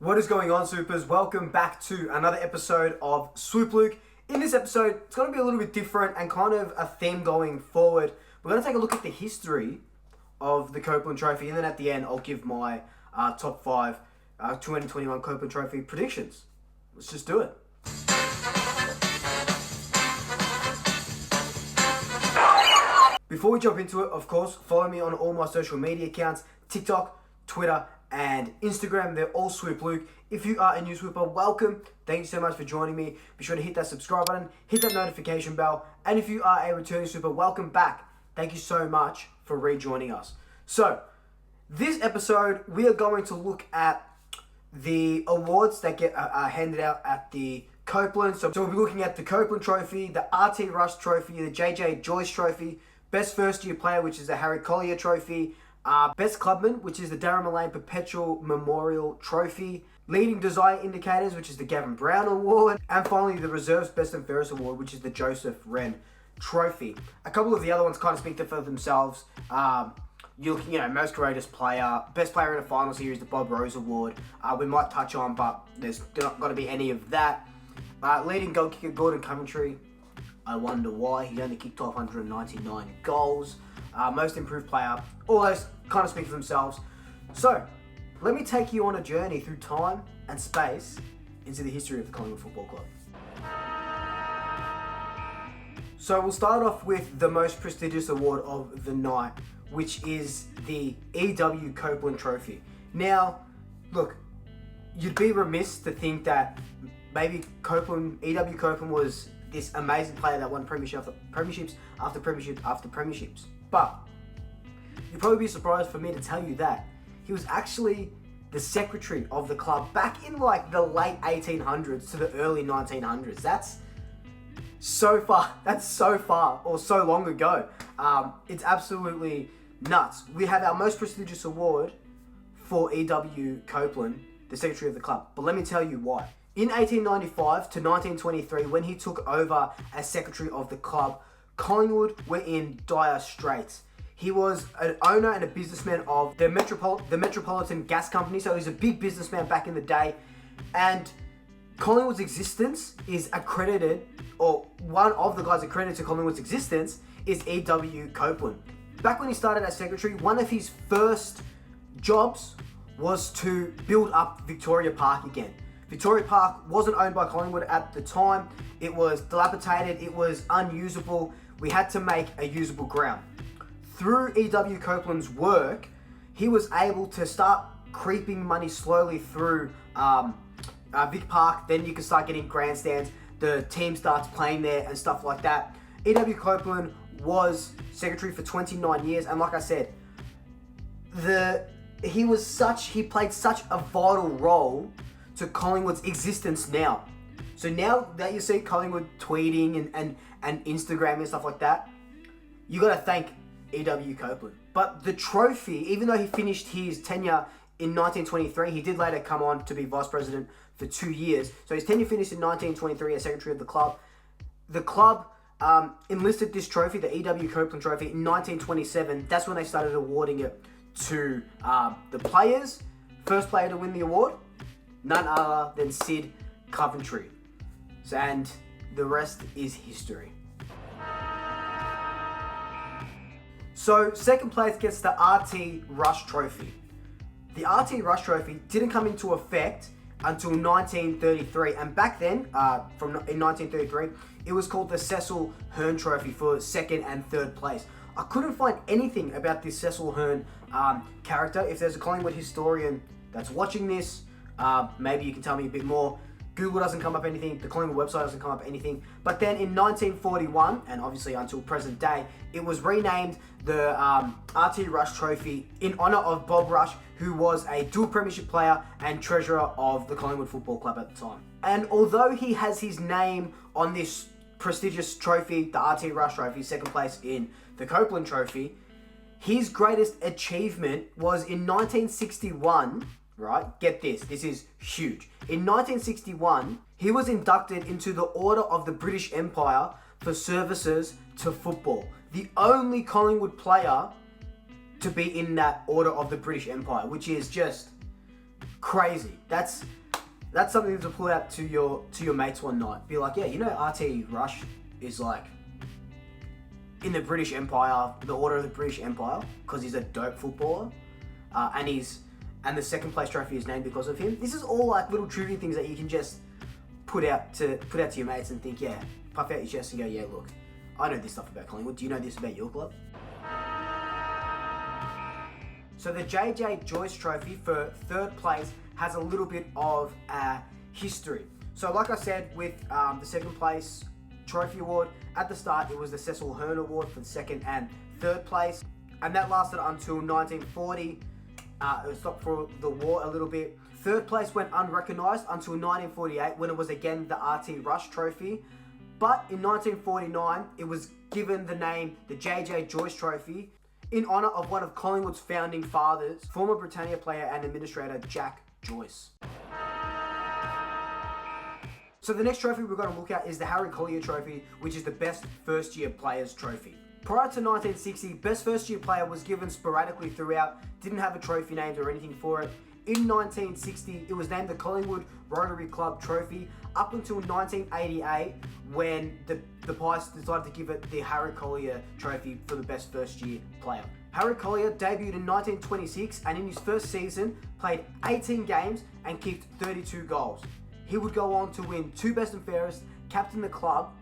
What is going on, Swoopers? Welcome back to another episode of Swoop Luke. In this episode, it's going to be a little bit different and kind of a theme going forward. We're going to take a look at the history of the Copeland Trophy, and then at the end, I'll give my top 5 2021 Copeland Trophy predictions. Let's just do it. Before we jump into it, of course, follow me on all my social media accounts, TikTok, Twitter, and Instagram. They're all Swoop Luke. If you are a new Swooper, welcome. Thank you so much for joining me. Be sure to hit that subscribe button, hit that notification bell, and if you are a returning Swooper, welcome back. Thank you so much for rejoining us. So, this episode, we are going to look at the awards that get handed out at the Copeland. So we'll be looking at the Copeland Trophy, the RT Rush Trophy, the JJ Joyce Trophy, Best First Year Player, which is the Harry Collier Trophy, Best Clubman, which is the Darren Mullane Perpetual Memorial Trophy, Leading Desire Indicators, which is the Gavin Brown Award, and finally the Reserves Best and Fairest Award, which is the Joseph Wren Trophy. A couple of the other ones kind of speak for themselves. You're looking at Most Courageous Player, Best Player in a Final Series, the Bob Rose Award. We might touch on, but there's not going to be any of that. Leading Goal Kicker, Gordon Coventry. I wonder why. He only kicked 1,299 goals. Most Improved Player. All those kind of speak for themselves. So, let me take you on a journey through time and space into the history of the Collingwood Football Club. So, we'll start off with the most prestigious award of the night, which is the EW Copeland Trophy. Now, look, you'd be remiss to think that maybe EW Copeland was this amazing player that won premierships after premierships. But you'd probably be surprised for me to tell you that he was actually the secretary of the club back in like the late 1800s to the early 1900s. That's so far or so long ago. It's absolutely nuts. We have our most prestigious award for EW Copeland, the secretary of the club. But let me tell you why. In 1895 to 1923, when he took over as secretary of the club, Collingwood were in dire straits. He was an owner and a businessman of the Metropolitan Gas Company, so he's a big businessman back in the day. And Collingwood's existence is accredited, or one of the guys accredited to Collingwood's existence is E.W. Copeland. Back when he started as secretary, one of his first jobs was to build up Victoria Park again. Victoria Park wasn't owned by Collingwood at the time. It was dilapidated, it was unusable. We had to make a usable ground. Through E.W. Copeland's work, he was able to start creeping money slowly through Vic Park. Then you can start getting grandstands. The team starts playing there and stuff like that. E.W. Copeland was secretary for 29 years, and like I said, he played such a vital role to Collingwood's existence now. So now that you see Collingwood tweeting and Instagram and stuff like that, you got to thank E.W. Copeland. But the trophy, even though he finished his tenure in 1923, he did later come on to be vice president for 2 years. So his tenure finished in 1923 as secretary of the club. The club enlisted this trophy, the E.W. Copeland Trophy, in 1927. That's when they started awarding it to the players. First player to win the award, none other than Sid Coventry. And the rest is history. So, second place gets the RT Rush Trophy. The RT Rush Trophy didn't come into effect until 1933, and back then, in 1933, it was called the Cecil Hearn Trophy for second and third place. I couldn't find anything about this Cecil Hearn character. If there's a Collingwood historian that's watching this, maybe you can tell me a bit more. Google doesn't come up anything, the Collingwood website doesn't come up anything. But then in 1941, and obviously until present day, it was renamed the RT Rush Trophy in honour of Bob Rush, who was a dual premiership player and treasurer of the Collingwood Football Club at the time. And although he has his name on this prestigious trophy, the RT Rush Trophy, second place in the Copeland Trophy, his greatest achievement was in 1961. Right? Get this. This is huge. In 1961, he was inducted into the Order of the British Empire for services to football. The only Collingwood player to be in that Order of the British Empire, which is just crazy. That's something to pull out to your mates one night. Be like, yeah, you know, RT Rush is like in the British Empire, the Order of the British Empire, because he's a dope footballer, and the second place trophy is named because of him. This is all like little trivia things that you can just put out to your mates and think, yeah, puff out your chest and go, yeah, look, I know this stuff about Collingwood. Do you know this about your club? So the Joyce Trophy for third place has a little bit of history. So like I said, with the second place trophy award, at the start it was the Cecil Hearn Award for the second and third place, and that lasted until 1940. It stopped for the war a little bit. Third place went unrecognised until 1948, when it was again the RT Rush Trophy. But in 1949, it was given the name the Joyce Trophy in honour of one of Collingwood's founding fathers, former Britannia player and administrator Jack Joyce. So the next trophy we're going to look at is the Harry Collier Trophy, which is the best first year players trophy. Prior to 1960, best first year player was given sporadically throughout, didn't have a trophy named or anything for it. In 1960, it was named the Collingwood Rotary Club Trophy, up until 1988, when the Pies decided to give it the Harry Collier Trophy for the best first year player. Harry Collier debuted in 1926, and in his first season played 18 games and kicked 32 goals. He would go on to win 2 best and fairest, captain the club,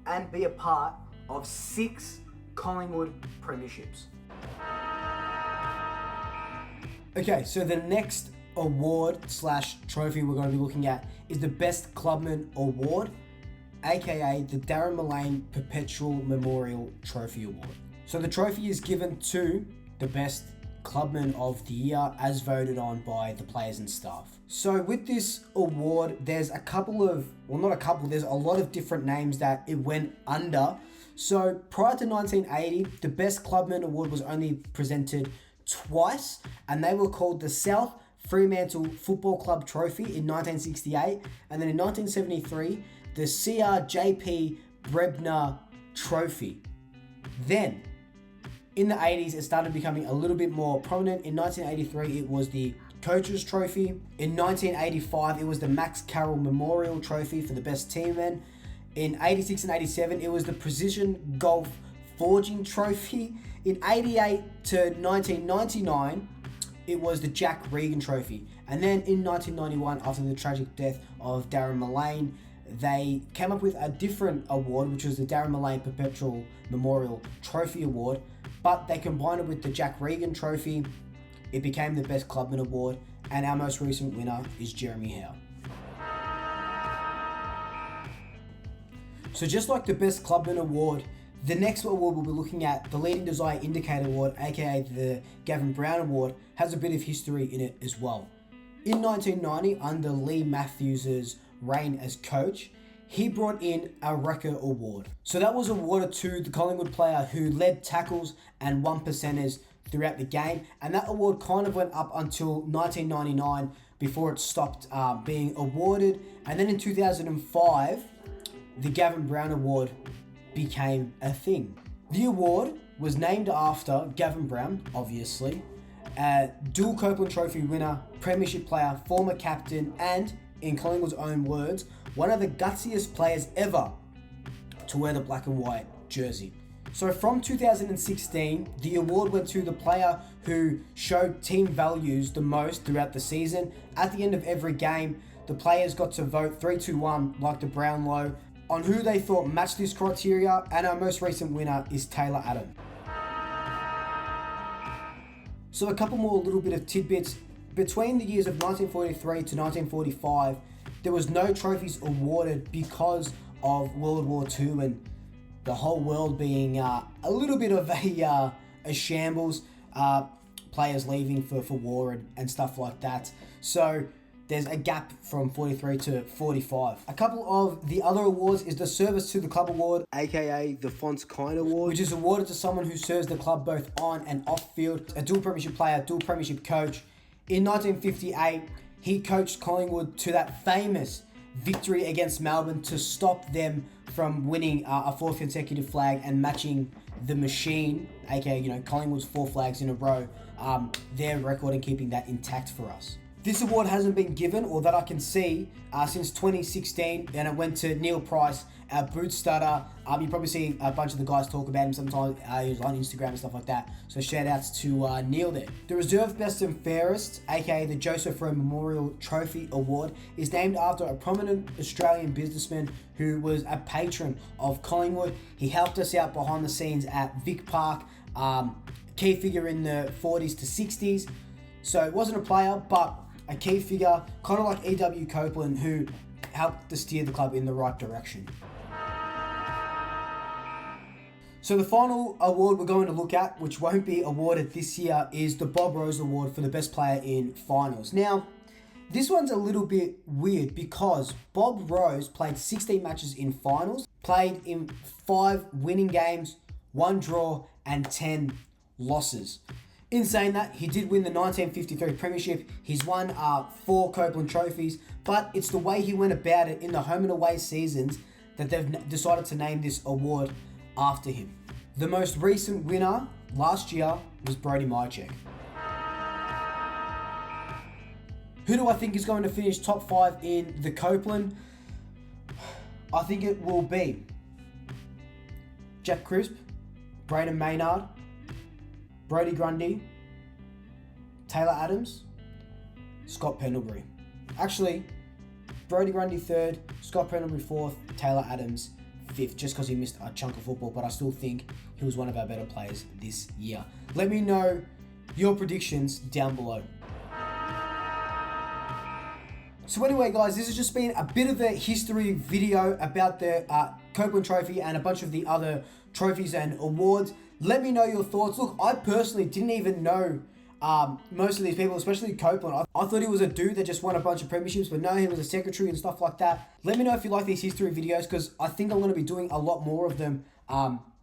and be a part of 6 Collingwood premierships. Okay, so the next award / trophy we're going to be looking at is the Best Clubman Award, aka the Darren Mullane Perpetual Memorial Trophy Award. So the trophy is given to the best clubman of the year as voted on by the players and staff. So with this award, there's there's a lot of different names that it went under. So prior to 1980, the Best Clubman Award was only presented twice, and they were called the South Fremantle Football Club Trophy in 1968, and then in 1973, the CRJP Brebner Trophy. Then, in the 80s, it started becoming a little bit more prominent. In 1983, it was the Coaches Trophy. In 1985, it was the Max Carroll Memorial Trophy for the best teamman. In 86 and 87, it was the Precision Golf Forging Trophy. In 88 to 1999, it was the Jack Regan Trophy. And then in 1991, after the tragic death of Darren Mullane, they came up with a different award, which was the Darren Mullane Perpetual Memorial Trophy Award, but they combined it with the Jack Regan Trophy. It became the Best Clubman Award, and our most recent winner is Jeremy Howe. So just like the Best Clubman Award, the next award we'll be looking at, the Leading Desire Indicator Award, aka the Gavin Brown Award, has a bit of history in it as well. In 1990, under Lee Matthews' reign as coach, he brought in a Wrecker Award. So that was awarded to the Collingwood player who led tackles and 1%ers throughout the game, and that award kind of went up until 1999 before it stopped being awarded. And then in 2005, the Gavin Brown Award became a thing. The award was named after Gavin Brown, obviously, a dual Copeland Trophy winner, premiership player, former captain, and, in Collingwood's own words, one of the gutsiest players ever to wear the black and white jersey. So from 2016, the award went to the player who showed team values the most throughout the season. At the end of every game, the players got to vote 3-2-1, like the Brownlow, on who they thought matched this criteria, and our most recent winner is Taylor Adam. So a couple more little bit of tidbits. Between the years of 1943 to 1945, there was no trophies awarded because of World War II and the whole world being a little bit of a shambles, players leaving for war and stuff like that. So there's a gap from 43 to 45. A couple of the other awards is the Service to the Club Award, aka the Fonts Kind Award, which is awarded to someone who serves the club both on and off field, a dual premiership player, dual premiership coach. In 1958, he coached Collingwood to that famous victory against Melbourne to stop them from winning a fourth consecutive flag and matching the Machine, aka Collingwood's 4 flags in a row, their record and keeping that intact for us. This award hasn't been given, or that I can see, since 2016, and it went to Neil Price, our boot starter. You probably see a bunch of the guys talk about him sometimes. He's on Instagram and stuff like that. So shout outs to Neil there. The Reserve Best and Fairest, aka the Joseph Rowe Memorial Trophy Award, is named after a prominent Australian businessman who was a patron of Collingwood. He helped us out behind the scenes at Vic Park, key figure in the 40s to 60s. So it wasn't a player, but a key figure, kind of like E.W. Copeland, who helped to steer the club in the right direction. So the final award we're going to look at, which won't be awarded this year, is the Bob Rose Award for the best player in finals. Now, this one's a little bit weird because Bob Rose played 16 matches in finals, played in 5 winning games, 1 draw, and 10 losses. In saying that, he did win the 1953 Premiership. He's won 4 Copeland Trophies, but it's the way he went about it in the home and away seasons that they've decided to name this award after him. The most recent winner last year was Brody Mychek. Who do I think is going to finish top 5 in the Copeland? I think it will be Jack Crisp, Braden Maynard, Brodie Grundy, Taylor Adams, Scott Pendlebury. Actually, Brodie Grundy 3rd, Scott Pendlebury 4th, Taylor Adams 5th, just because he missed a chunk of football, but I still think he was one of our better players this year. Let me know your predictions down below. So anyway, guys, this has just been a bit of a history video about the Copeland Trophy and a bunch of the other trophies and awards. Let me know your thoughts. Look, I personally didn't even know most of these people, especially Copeland. I thought he was a dude that just won a bunch of premierships, but no, he was a secretary and stuff like that. Let me know if you like these history videos, because I think I'm going to be doing a lot more of them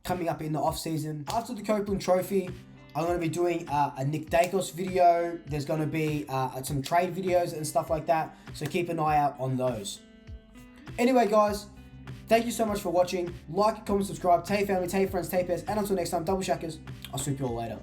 coming up in the off season. After the Copeland Trophy, I'm going to be doing a Nick Dacos video. There's going to be some trade videos and stuff like that, so keep an eye out on those. Anyway, guys, thank you so much for watching. Like, comment, subscribe, tell your family, tell your friends, tell your pairs, and until next time, double shackers, I'll swoop you all later.